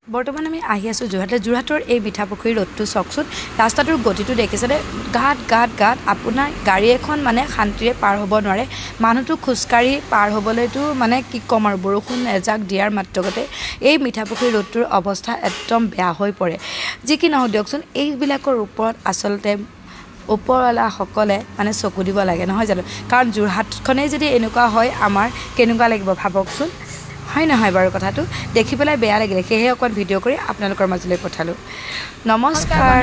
বৰ্তমান আমি আহি আছোঁ যোৰহাটৰ এই মিঠাপুখুৰী ৰোডটো চাওকচোন ৰাস্তাটোৰ গতিটো দেখিছেনে গাত আপোনাৰ গাড়ী এখন মানে শান্তিৰে পাৰ হ'ব নোৱাৰে মানুহটো খোজকাঢ়ি পাৰ হ'বলৈতো মানে কি ক'ম আৰু বৰষুণ এজাক দিয়াৰ মাত্ৰকতে এই মিঠাপুখুৰী ৰোডটোৰ অৱস্থা একদম বেয়া হৈ পৰে যি কি নহওক দিয়কচোন এইবিলাকৰ ওপৰত আচলতে ওপৰৱালাসকলে মানে চকু দিব লাগে নহয় জানো কাৰণ যোৰহাটখনেই যদি এনেকুৱা হয় আমাৰ কেনেকুৱা লাগিব ভাবকচোন হয় নহয় বাৰু কথাটো দেখি পেলাই বেয়া লাগিলে সেয়ে অকণ ভিডিঅ' কৰি আপোনালোকৰ মাজলৈ পঠালোঁ নমস্কাৰ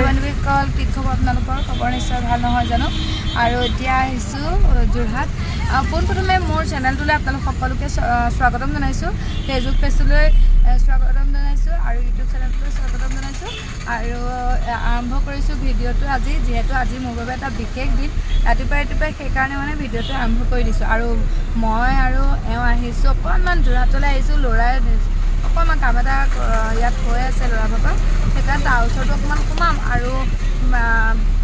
কল কি খবৰ আপোনালোকৰ খবৰ নিশ্চয় ভাল নহয় জানো আৰু এতিয়া আহিছোঁ যোৰহাট পোনপ্ৰথমে মোৰ চেনেলটোলৈ আপোনালোক সকলোকে স্বাগতম জনাইছোঁ ফেচবুক পেজটোলৈ স্বাগতম জনাইছোঁ আৰু ইউটিউব চেনেলটোলৈ স্বাগতম জনাইছোঁ আৰু আৰম্ভ কৰিছোঁ ভিডিঅ'টো আজি যিহেতু আজি মোৰ বাবে এটা বিশেষ দিন ৰাতিপুৱাই সেইকাৰণে মানে ভিডিঅ'টো আৰম্ভ কৰি দিছোঁ আৰু মই আৰু এওঁ আহিছোঁ অকণমান যোৰহাটলৈ আহিছোঁ ল'ৰাই অকণমান কাম এটা ইয়াত হৈ আছে ল'ৰা ভাগৰ সেইকাৰণে তাৰ ওচৰতো অকণমান সোমাম আৰু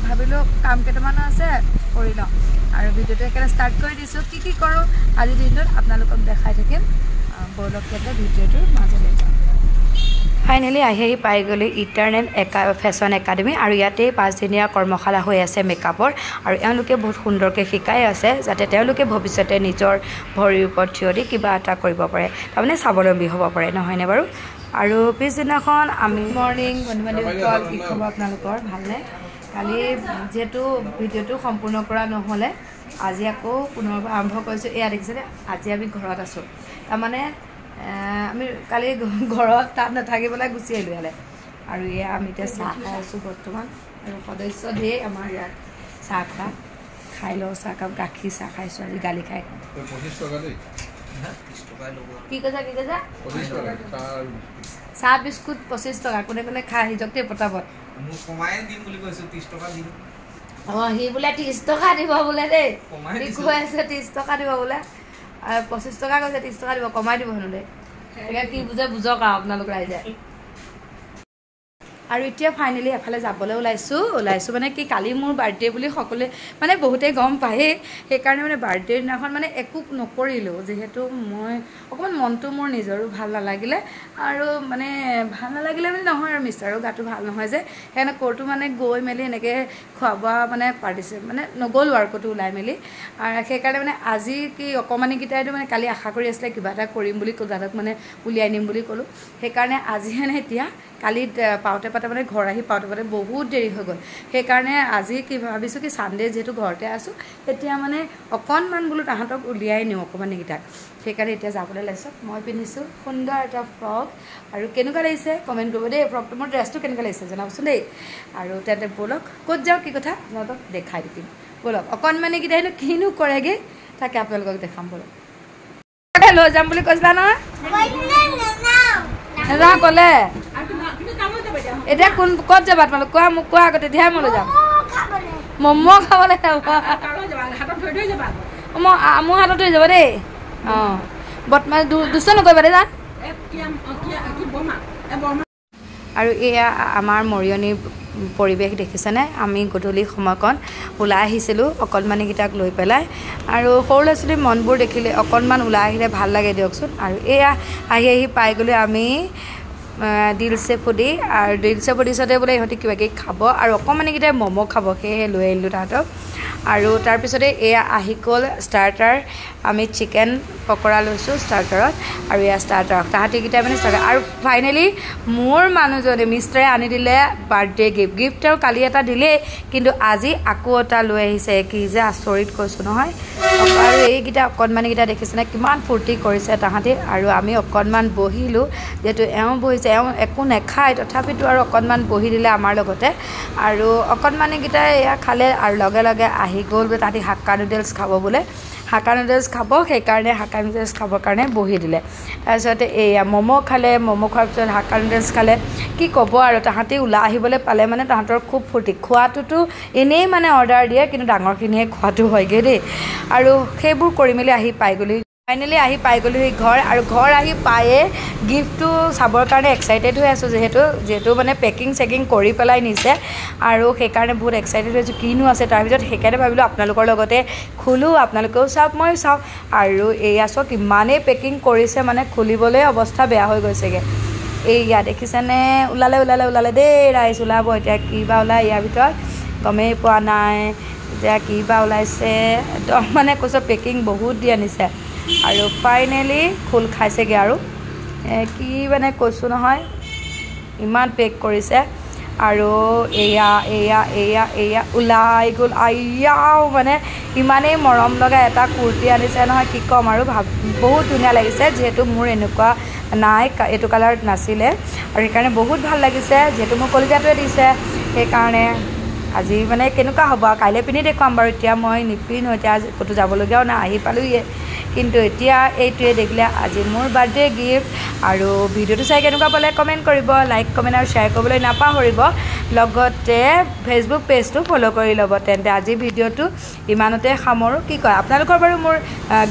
ভাবিলোঁ কাম কেইটামান আছে কৰি লওঁ আৰু ভিডিঅ'টো একেবাৰে ষ্টাৰ্ট কৰি দিছোঁ কি কৰোঁ আজিৰ দিনটোত আপোনালোকক দেখাই থাকিম ব'লক ভিডিঅ'টোৰ মাজলৈ যাওঁ ফাইনেলি আহি পাই গ'লোঁ ইটাৰনেল ফেশ্বন একাডেমি আৰু ইয়াতে 5 দিনীয়া কৰ্মশালা হৈ আছে মেকআপৰ আৰু এওঁলোকে বহুত সুন্দৰকৈ শিকাই আছে যাতে তেওঁলোকে ভৱিষ্যতে নিজৰ ভৰিৰ ওপৰত থিয় দি কিবা এটা কৰিব পাৰে তাৰমানে স্বাৱলম্বী হ'ব পাৰে নহয়নে বাৰু আৰু পিছদিনাখন আমি মৰ্ণিং বন্ধু-বান্ধৱীসকল কি খবৰ আপোনালোকৰ ভালনে কালি যিহেতু ভিডিঅ'টো সম্পূৰ্ণ কৰা নহ'লে আজি আকৌ পুনৰবাৰ আৰম্ভ কৰিছোঁ এয়া দেখিছেনে আজি আমি ঘৰত আছোঁ তাৰমানে আমি কালি ঘৰত তাত নাথাকিবলৈ গুচি আহিলোঁ ইয়ালৈ আৰু এয়া আমি এতিয়া চাহ খাই আছোঁ বৰ্তমান আৰু সদস্য ধেৰ আমাৰ ইয়াত চাহ খাই লওঁ চাহকাপ গাখীৰ চাহ খাইছোঁ আজি গালি খাই কি কৈছা চাহ বিস্কুট 25 টকা কোনে খাই সিজক দেই পটাপট অঁ সি বোলে 30 টকা দিব বোলে দেই কৈ আছে 30 টকা দিব বোলে 25 টকা কৈছে 30 টকা দিব কমাই দিব হেনো দেই কি বুজে বুজক আৰু আপোনালোক ৰাইজে আৰু এতিয়া ফাইনেলি এফালে যাবলৈ ওলাইছোঁ মানে কি কালি মোৰ বাৰ্থডে বুলি সকলোৱে মানে বহুতেই গম পায়েই সেইকাৰণে মানে বাৰ্থডেৰ দিনাখন মানে একো নকৰিলোঁ যিহেতু মই অকণমান মনটো মোৰ নিজৰো ভাল নালাগিলে আৰু মানে ভাল নালাগিলে বুলি নহয় আৰু মিষ্টাৰো গাটো ভাল নহয় যে সেইকাৰণে ক'তো মানে গৈ মেলি এনেকৈ খোৱা বোৱা মানে পাৰ্টিচিপেট মানে নগ'লোঁ আৰু ক'তো ওলাই মেলি আৰু সেইকাৰণে মানে আজি কি অকণমানিকেইটাইতো মানে কালি আশা কৰি আছিলে কিবা এটা কৰিম বুলি দাদাক মানে উলিয়াই নিম বুলি ক'লোঁ সেইকাৰণে আজি মানে এতিয়া কালি পাওঁতে মানে ঘৰ আহি পাওঁতে বহুত দেৰি হৈ গ'ল সেইকাৰণে আজি কি ভাবিছোঁ কি ছানডে যিহেতু ঘৰতে আছোঁ এতিয়া মানে অকণমান বোলো তাহাঁতক উলিয়াই নিওঁ অকণমানিকেইটাক সেইকাৰণে এতিয়া যাবলৈ ওলাইছোঁ মই পিন্ধিছোঁ সুন্দৰ এটা ফ্ৰক আৰু কেনেকুৱা লাগিছে কমেণ্ট কৰিব দেই ফ্ৰকটো মোৰ ড্ৰেছটো কেনেকুৱা লাগিছে জনাবচোন দেই আৰু তেন্তে ব'লক ক'ত যাওঁ কি কথা আপোনালোকক দেখাই দিম ব'লক অকণমানিকেইটাইনো কিনো কৰেগৈ তাকে আপোনালোকক দেখাম ব'লক লৈ যাম বুলি কৈছিলা নহয় নাযাওঁ ক'লে এতিয়া ক'ত যাবা তোমালোক কোৱা মোক কোৱা আগতে তেতিয়াহে মই লৈ যাম ম'ম' খাবলৈ যাব মোৰ হাতত থৈ যাব দেই অঁ বৰ্তমান দুষ্ট নকৰিবা দেই যান আৰু এয়া আমাৰ মৰিয়নি পৰিৱেশ দেখিছেনে আমি গধূলি সময়কণ ওলাই আহিছিলোঁ অকণমানিকেইটাক লৈ পেলাই আৰু সৰু ল'ৰা ছোৱালীৰ মনবোৰ দেখিলে অকণমান ওলাই আহিলে ভাল লাগে দিয়কচোন আৰু এয়া আহি পাই গ'লে আমি দিলছে ফুডি আৰু দিলছে ফুডিছতে বোলে ইহঁতে কিবা কিবি খাব আৰু অকণমানিকেইটাই ম'ম' খাব সেয়েহে লৈ আহিলোঁ তাহাঁতক আৰু তাৰপিছতে এয়া আহি গ'ল ষ্টাৰ্টাৰ আমি চিকেন পকৰা লৈছোঁ ষ্টাৰ্টাৰত আৰু এয়া ষ্টাৰ্টাৰ তাহাঁতিকেইটাই মানে ষ্টাৰ্টাৰ আৰু ফাইনেলি মোৰ মানুহজনে মিষ্টাৰে আনি দিলে বাৰ্থডে গিফ্ট আৰু কালি এটা দিলেই কিন্তু আজি আকৌ এটা লৈ আহিছে কি যে আচৰিত কৈছোঁ নহয় আৰু এইকেইটা অকণমানিকেইটা দেখিছেনে কিমান ফূৰ্তি কৰিছে তাহাঁতি আৰু আমি অকণমান বহিলোঁ যিহেতু এওঁ বহিছে এওঁ একো নেখায় তথাপিতো আৰু অকণমান বহি দিলে আমাৰ লগতে আৰু অকণমানিকেইটাই এয়া খালে আৰু লগে লগে আহি গ'ল বোলে তাহাঁতি হাক্কা নুডলছ খাব বোলে হাক্কা নুডলছ খাব সেইকাৰণে হাক্কা নুডলছ খাবৰ কাৰণে বহি দিলে তাৰপিছতে এয়া ম'ম' খালে ম'ম' খোৱাৰ পিছত হাক্কা নুডলছ খালে কি ক'ব আৰু তাহাঁতি ওলাই আহিবলৈ পালে মানে তাহাঁতৰ খুব ফূৰ্তি খোৱাটোতো এনেই মানে অৰ্ডাৰ দিয়ে কিন্তু ডাঙৰখিনিয়ে খোৱাটো হয়গৈ দেই আৰু সেইবোৰ কৰি মেলি আহি পাই গ'লি ফাইনেলি আহি পাই গ'লোঁ সেই ঘৰ আৰু ঘৰ আহি পায়ে গিফ্টটো চাবৰ কাৰণে এক্সাইটেড হৈ আছোঁ যিহেতু মানে পেকিং চেকিং কৰি পেলাই নিছে আৰু সেইকাৰণে বহুত এক্সাইটেড হৈছোঁ কিনো আছে তাৰপিছত সেইকাৰণে ভাবিলোঁ আপোনালোকৰ লগতে খোলোঁ আপোনালোকেও চাওক ময়ো চাওক আৰু এয়া চাওক ইমানেই পেকিং কৰিছে মানে খুলিবলৈ অৱস্থা বেয়া হৈ গৈছেগৈ এইয়া দেখিছেনে ওলালে দেই ৰাইজ ওলাব এতিয়া কি বা ওলাই ইয়াৰ ভিতৰত গমেই পোৱা নাই এতিয়া কি বা ওলাইছে একদম মানে কৈছোঁ পেকিং বহুত দি আনিছে আৰু ফাইনেলি খোল খাইছেগৈ আৰু কি মানে কৈছোঁ নহয় ইমান পেক কৰিছে আৰু এয়া ওলাই গ'ল আয়াও মানে ইমানেই মৰম লগা এটা কুৰ্তি আনিছে নহয় কি ক'ম আৰু বহুত ধুনীয়া লাগিছে যিহেতু মোৰ এনেকুৱা নাই এইটো কালাৰ নাছিলে আৰু সেইকাৰণে বহুত ভাল লাগিছে যিহেতু মোৰ কলিজাটোৱে দিছে সেইকাৰণে আজি মানে কেনেকুৱা হ'ব আৰু কাইলৈ পিন্ধি দেখুৱাম বাৰু এতিয়া মই নিপিন্ধো এতিয়া ক'তো যাবলগীয়াও নাই আহি পালোঁহিয়ে কিন্তু এতিয়া এইটোৱে দেখিলে আজি মোৰ বাৰ্থডে গিফ্ট আৰু ভিডিঅ'টো চাই কেনেকুৱা পালে কমেণ্ট কৰিব লাইক কমেণ্ট আৰু শ্বেয়াৰ কৰিবলৈ নাপাহৰিব লগতে ফেচবুক পেজটো ফ'ল' কৰি ল'ব তেন্তে আজি ভিডিঅ'টো ইমানতে সামৰোঁ কি কয় আপোনালোকৰ বাৰু মোৰ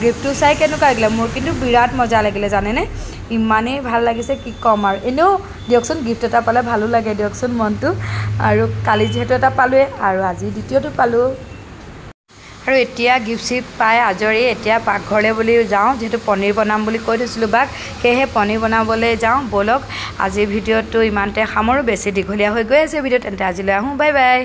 গিফ্টটো চাই কেনেকুৱা লাগিলে মোৰ কিন্তু বিৰাট মজা লাগিলে জানেনে ইমানেই ভাল লাগিছে কি ক'ম আৰু এনেও দিয়কচোন গিফ্ট এটা পালে ভালো লাগে দিয়কচোন মনটো আৰু কালি যিহেতু এটা পালোঁৱে আৰু আজি দ্বিতীয়টো পালোঁ আৰু এতিয়া গিফ্ট চিফ্ট পাই আজৰি এতিয়া পাকঘৰলৈ বুলি যাওঁ যিহেতু পনীৰ বনাম বুলি কৈ থৈছিলোঁ বাক সেয়েহে পনীৰ বনাবলৈ যাওঁ ব'লক আজিৰ ভিডিঅ'টো ইমানতে সামৰোঁ বেছি দীঘলীয়া হৈ গৈ আছে ভিডিঅ' তেন্তে আজিলৈ আহোঁ বাই বাই